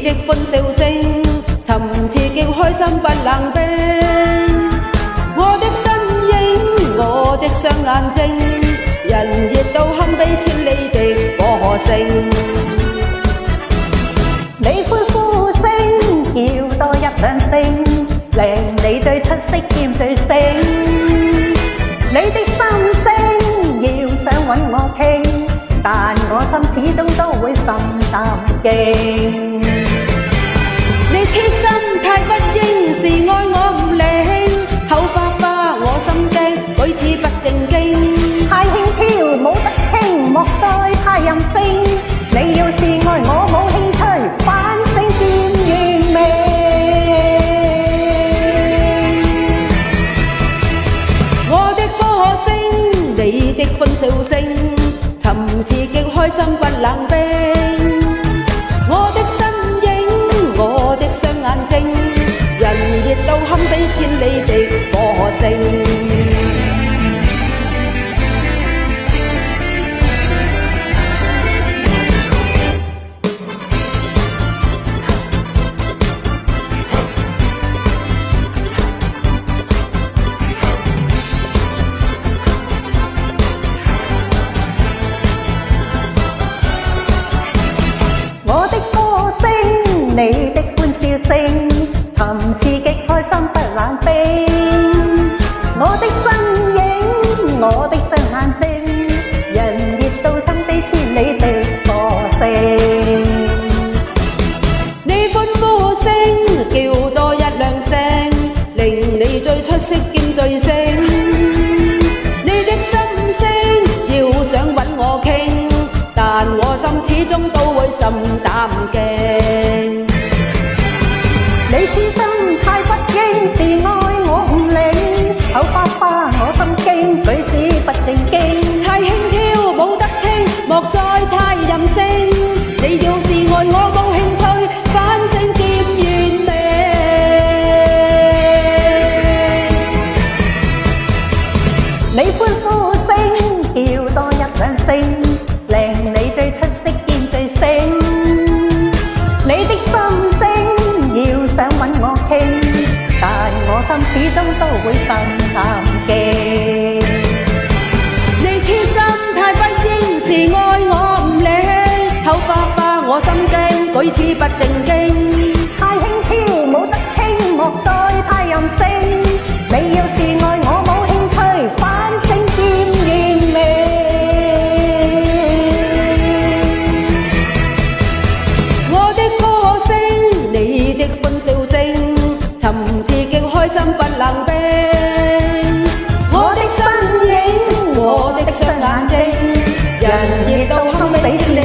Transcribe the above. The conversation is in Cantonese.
的歡笑聲，尋刺激開心不冷冰。我的身影，我的雙眼睛，人熱到堪比千里的火星。你歡呼聲叫多一兩聲，令你最出色兼最醒。你的心聲要想搵我傾，但我心始終都會心淡勁。你痴心太不應，是愛我唔靈，口花花我心的舉止不正經，太輕佻冇得傾，莫再太任性。你要是愛我冇興趣，反省漸完美。我的歌聲，你的歡笑聲，尋刺激開心不冷冰。我的身影，我的雙眼睛，人熱到堪比千里的火星。我的歌聲，你的歡笑聲，尋刺激開心不冷冰。我的身影，我的雙眼睛，人熱到堪比千里的火星。你歡呼聲叫多一兩聲，令你最出色兼最醒。你的心聲要想搵我傾，但我心始終都會心淡勁。你痴心太不應，是愛我唔靈，口花花我心驚，舉止不正經，太輕佻冇得傾，莫再太任性。你要是愛我冇興趣，反省兼完美。你歡呼聲叫多一兩聲，令你最出色兼最醒。你的心聲要想搵我傾，但我心始終都會心淡勁。你痴心太不應，是愛我唔靈，口花花我心驚，舉止不正經，太輕佻冇得傾，莫再太任性。你要是愛我冇興趣，反省漸完美。我的歌聲，你的歡笑聲，尋刺激開心不冷冰。我的身影，我的雙眼睛，人熱到堪比千里